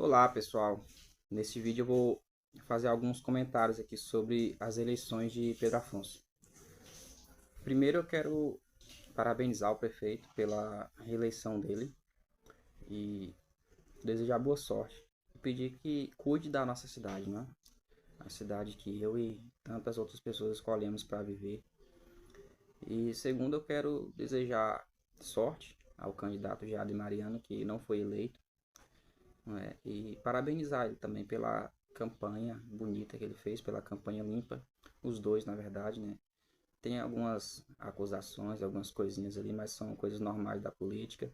Olá pessoal, neste vídeo eu vou fazer alguns comentários aqui sobre as eleições de Pedro Afonso. Primeiro eu quero parabenizar o prefeito pela reeleição dele e desejar boa sorte. E pedir que cuide da nossa cidade, né? A cidade que eu e tantas outras pessoas escolhemos para viver. E segundo eu quero desejar sorte ao candidato Jade Mariano, que não foi eleito, né? E parabenizar ele também pela campanha bonita que ele fez, pela campanha limpa, os dois na verdade, né? Tem algumas acusações, algumas coisinhas ali, mas são coisas normais da política,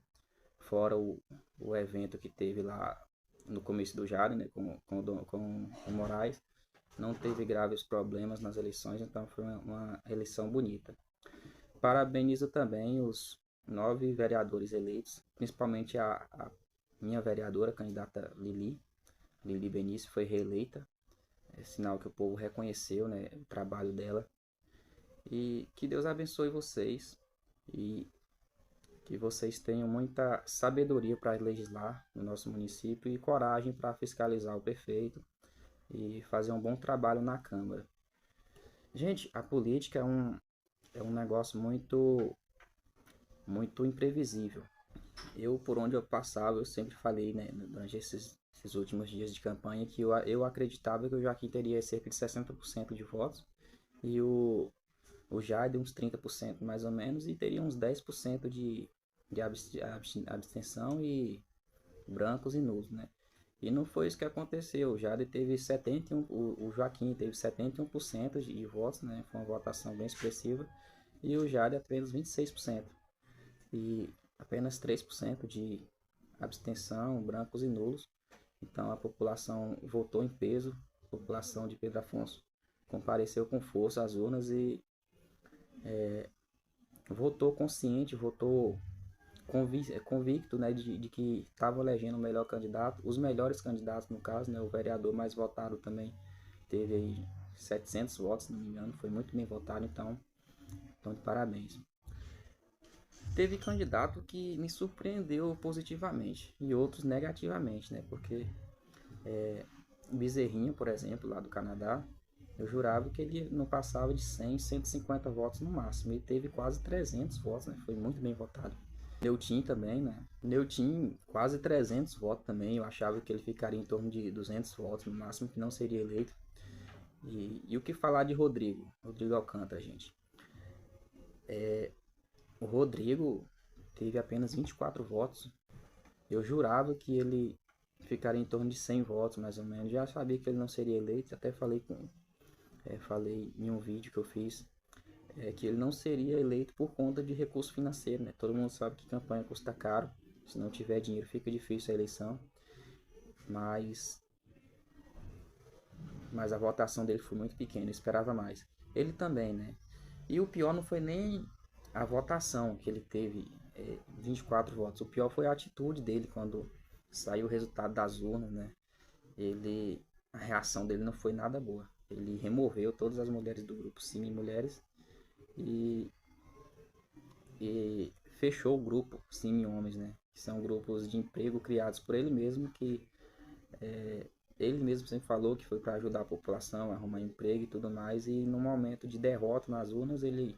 fora o evento que teve lá no começo do Jari, né, com o Moraes, não teve graves problemas nas eleições, então foi uma eleição bonita. Parabenizo também os 9 vereadores eleitos, principalmente a minha vereadora, candidata Lili Benício, foi reeleita. É sinal que o povo reconheceu, né, o trabalho dela. E que Deus abençoe vocês e que vocês tenham muita sabedoria para legislar no nosso município e coragem para fiscalizar o prefeito e fazer um bom trabalho na Câmara. Gente, a política é um negócio muito imprevisível. Eu, por onde eu passava, eu sempre falei, né, durante esses últimos dias de campanha, que eu acreditava que o Joaquim teria cerca de 60% de votos e o Jair uns 30% mais ou menos, e teria uns 10% de abstenção e brancos e nulos, né? E não foi isso que aconteceu. O Jair teve 71, o Joaquim teve 71% de votos, né? Foi uma votação bem expressiva, e o Jair apenas 26% e apenas 3% de abstenção, brancos e nulos. Então a população votou em peso, a população de Pedro Afonso compareceu com força às urnas e votou consciente, votou convicto, né, de que estava elegendo o melhor candidato, os melhores candidatos no caso, né, o vereador mais votado também teve aí 700 votos, se não me engano, foi muito bem votado, então de parabéns. Teve candidato que me surpreendeu positivamente e outros negativamente, né? Porque o Bezerrinho, por exemplo, lá do Canadá, eu jurava que ele não passava de 100, 150 votos no máximo. E teve quase 300 votos, né? Foi muito bem votado. Neutim também, né? Neutim, quase 300 votos também. Eu achava que ele ficaria em torno de 200 votos no máximo, que não seria eleito. E o que falar de Rodrigo? Rodrigo Alcântara, gente. O Rodrigo teve apenas 24 votos. Eu jurava que ele ficaria em torno de 100 votos, mais ou menos. Já sabia que ele não seria eleito. Até falei em um vídeo que eu fiz que ele não seria eleito por conta de recurso financeiro, né? Todo mundo sabe que campanha custa caro. Se não tiver dinheiro, fica difícil a eleição. Mas, mas a votação dele foi muito pequena, eu esperava mais. Ele também, né? E o pior não foi nem a votação que ele teve, 24 votos. O pior foi a atitude dele quando saiu o resultado das urnas, né? A reação dele não foi nada boa. Ele removeu todas as mulheres do grupo Cime Mulheres e, e fechou o grupo Cime Homens, né? Que são grupos de emprego criados por ele mesmo, que ele mesmo sempre falou que foi para ajudar a população a arrumar emprego e tudo mais, e no momento de derrota nas urnas ele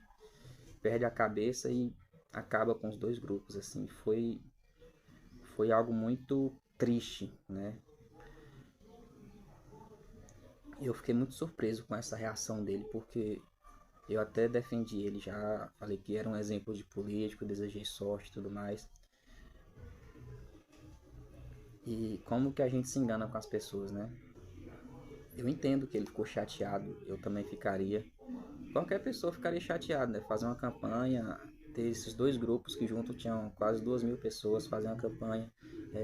perde a cabeça e acaba com os dois grupos, assim, foi algo muito triste, né? Eu fiquei muito surpreso com essa reação dele, porque eu até defendi ele já, falei que era um exemplo de político, desejei sorte e tudo mais. E como que a gente se engana com as pessoas, né? Eu entendo que ele ficou chateado, eu também ficaria. Qualquer pessoa ficaria chateada, né? Fazer uma campanha, ter esses dois grupos que junto tinham quase 2.000 pessoas, fazer uma campanha,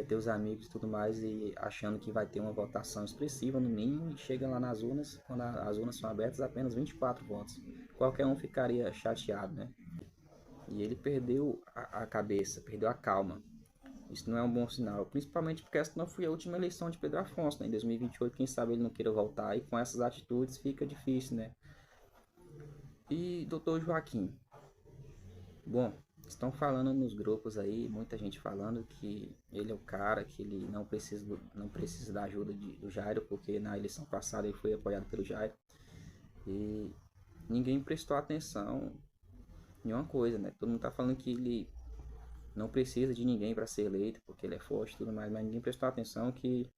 ter os amigos e tudo mais, e achando que vai ter uma votação expressiva no mínimo, e chega lá nas urnas, quando as urnas são abertas, apenas 24 votos. Qualquer um ficaria chateado, né? E ele perdeu a cabeça, perdeu a calma. Isso não é um bom sinal, principalmente porque essa não foi a última eleição de Pedro Afonso, né? Em 2028, quem sabe ele não queira voltar, e com essas atitudes fica difícil, né? E doutor Joaquim, bom, Estão falando nos grupos aí, muita gente falando que ele é o cara, que ele não precisa da ajuda do Jairo, porque na eleição passada ele foi apoiado pelo Jairo. E ninguém prestou atenção em uma coisa, né? Todo mundo tá falando que ele não precisa de ninguém para ser eleito, porque ele é forte e tudo mais, mas ninguém prestou atenção que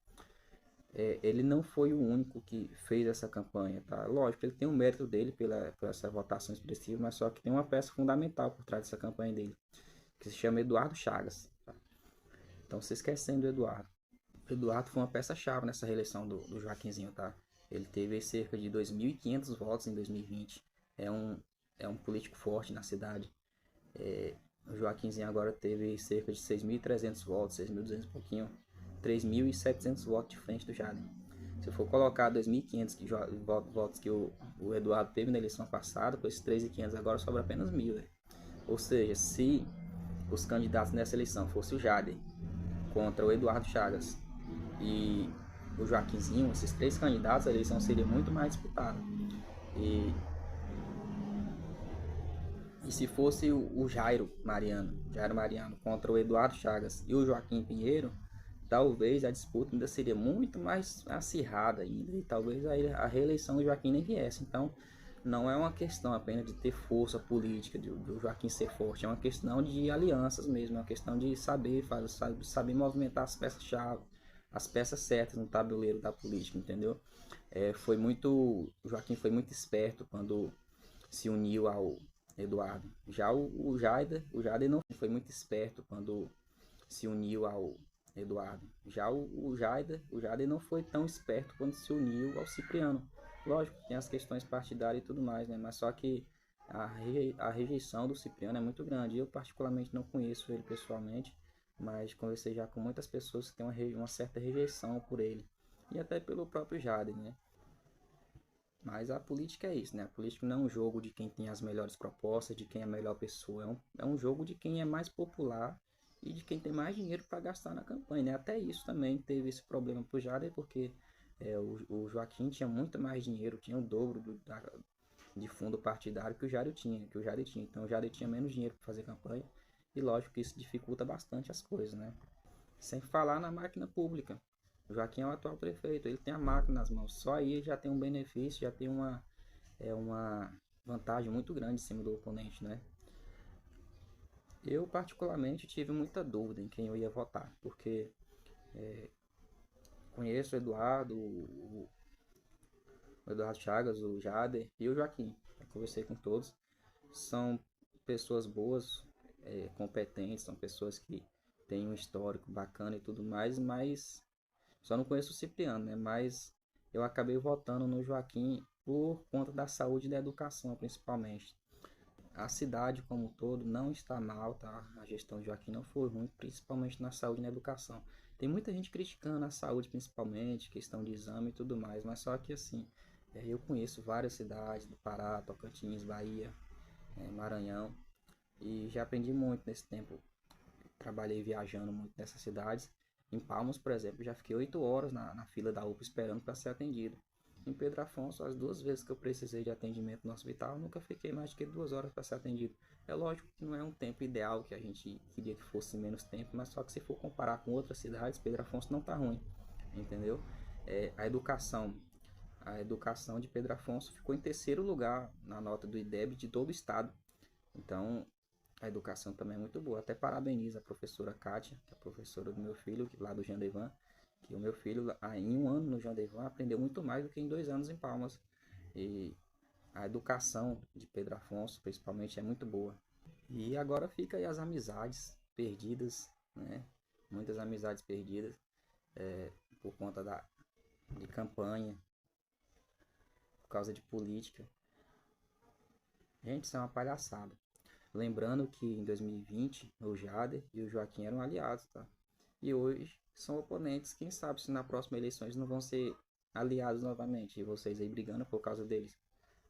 ele não foi o único que fez essa campanha, tá? Lógico, ele tem um mérito dele por essa votação expressiva, mas só que tem uma peça fundamental por trás dessa campanha dele, que se chama Eduardo Chagas, tá? Então, se esquecendo do Eduardo. O Eduardo foi uma peça-chave nessa reeleição do Joaquinzinho, tá? Ele teve cerca de 2.500 votos em 2020. É um, é um político forte na cidade. O Joaquinzinho agora teve cerca de 6.300 votos, 6.200 e pouquinho, 3.700 votos de frente do Jader. Se for colocar 2.500 votos que o Eduardo teve na eleição passada, com esses 3.500 agora sobra apenas 1.000. Ou seja, se os candidatos nessa eleição fossem o Jader contra o Eduardo Chagas e o Joaquinzinho, esses três candidatos, a eleição seria muito mais disputada. E E se fosse o Jairo Mariano contra o Eduardo Chagas e o Joaquim Pinheiro, talvez a disputa ainda seria muito mais acirrada ainda, e talvez a reeleição do Joaquim nem viesse. Então, não é uma questão apenas de ter força política, do Joaquim ser forte, é uma questão de alianças mesmo, é uma questão de saber movimentar as peças-chave, as peças certas no tabuleiro da política, entendeu? O Joaquim foi muito esperto quando se uniu ao Eduardo. Já o Jader não foi muito esperto quando se uniu ao Eduardo. Já o Jader não foi tão esperto quando se uniu ao Cipriano. Lógico, tem as questões partidárias e tudo mais, né? Mas só que a rejeição do Cipriano é muito grande. Eu particularmente não conheço ele pessoalmente, mas conversei já com muitas pessoas que têm uma certa rejeição por ele. E até pelo próprio Jader, né? Mas a política é isso, né? A política não é um jogo de quem tem as melhores propostas, de quem é a melhor pessoa. É um jogo de quem é mais popular e de quem tem mais dinheiro para gastar na campanha, né? Até isso também teve esse problema pro Jader, porque o Joaquim tinha muito mais dinheiro, tinha o dobro de fundo partidário que o Jader tinha. Então o Jader tinha menos dinheiro para fazer campanha e lógico que isso dificulta bastante as coisas, né? Sem falar na máquina pública. O Joaquim é o atual prefeito, ele tem a máquina nas mãos. Só aí já tem um benefício, já tem uma vantagem muito grande em cima do oponente, né? Eu particularmente tive muita dúvida em quem eu ia votar, porque conheço o Eduardo Chagas, o Jader e o Joaquim. Eu conversei com todos. São pessoas boas, competentes, são pessoas que têm um histórico bacana e tudo mais, mas só não conheço o Cipriano, né? Mas eu acabei votando no Joaquim por conta da saúde e da educação, principalmente. A cidade como um todo não está mal, tá? A gestão de Joaquim não foi ruim, principalmente na saúde e na educação. Tem muita gente criticando a saúde, principalmente, questão de exame e tudo mais, mas só que assim, eu conheço várias cidades do Pará, Tocantins, Bahia, Maranhão, e já aprendi muito nesse tempo. Trabalhei viajando muito nessas cidades. Em Palmas, por exemplo, já fiquei 8 horas na fila da UPA esperando para ser atendido. Em Pedro Afonso, as 2 vezes que eu precisei de atendimento no hospital, nunca fiquei mais de que 2 horas para ser atendido. É lógico que não é um tempo ideal, que a gente queria que fosse menos tempo, mas só que se for comparar com outras cidades, Pedro Afonso não está ruim, entendeu? A educação de Pedro Afonso ficou em terceiro lugar na nota do IDEB de todo o estado. Então, a educação também é muito boa. Até parabenizo a professora Kátia, que é a professora do meu filho, lá do Jandevan, que o meu filho, em um ano no Jandevan, aprendeu muito mais do que em 2 anos em Palmas. E a educação de Pedro Afonso, principalmente, é muito boa. E agora fica aí as amizades perdidas, né? Muitas amizades perdidas por conta de campanha, por causa de política. Gente, isso é uma palhaçada. Lembrando que em 2020 o Jader e o Joaquim eram aliados, tá? E hoje são oponentes. Quem sabe se na próxima eleição eles não vão ser aliados novamente e vocês aí brigando por causa deles.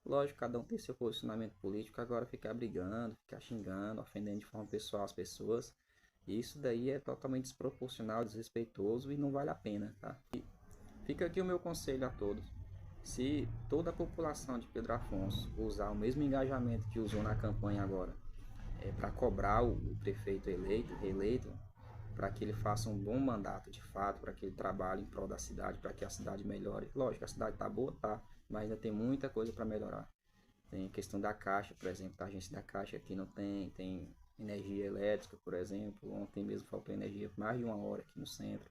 Lógico, cada um tem seu posicionamento político, agora ficar brigando, ficar xingando, ofendendo de forma pessoal as pessoas, isso daí é totalmente desproporcional, desrespeitoso e não vale a pena, tá? E fica aqui o meu conselho a todos. Se toda a população de Pedro Afonso usar o mesmo engajamento que usou na campanha agora, para cobrar o prefeito eleito, reeleito, para que ele faça um bom mandato de fato, para que ele trabalhe em prol da cidade, para que a cidade melhore. Lógico, a cidade está boa, tá, mas ainda tem muita coisa para melhorar. Tem a questão da Caixa, por exemplo, da agência da Caixa aqui não tem energia elétrica, por exemplo. Ontem mesmo faltou energia por mais de 1 hora aqui no centro,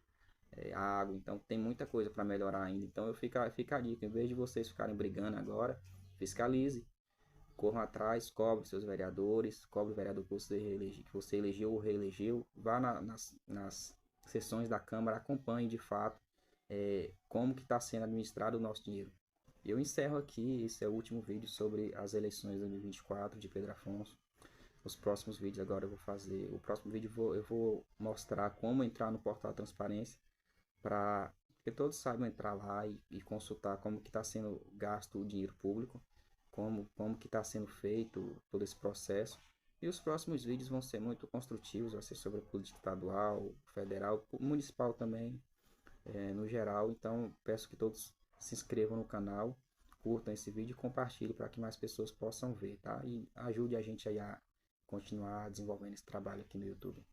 água, então tem muita coisa para melhorar ainda. Então fica a dica, em vez de vocês ficarem brigando agora, fiscalize, corram atrás, cobre seus vereadores, cobre o vereador que você elegeu ou reelegeu, vá nas sessões da Câmara, acompanhe de fato como que está sendo administrado o nosso dinheiro. Eu encerro aqui, esse é o último vídeo sobre as eleições de 2024 de Pedro Afonso. Os próximos vídeos agora eu vou fazer, o próximo vídeo eu vou mostrar como entrar no portal da transparência, para que todos saibam entrar lá e consultar como que está sendo gasto o dinheiro público, como que está sendo feito todo esse processo. E os próximos vídeos vão ser muito construtivos, vai ser sobre a política estadual, federal, municipal também, no geral. Então peço que todos se inscrevam no canal, curtam esse vídeo e compartilhem para que mais pessoas possam ver, tá? E ajude a gente aí a continuar desenvolvendo esse trabalho aqui no YouTube.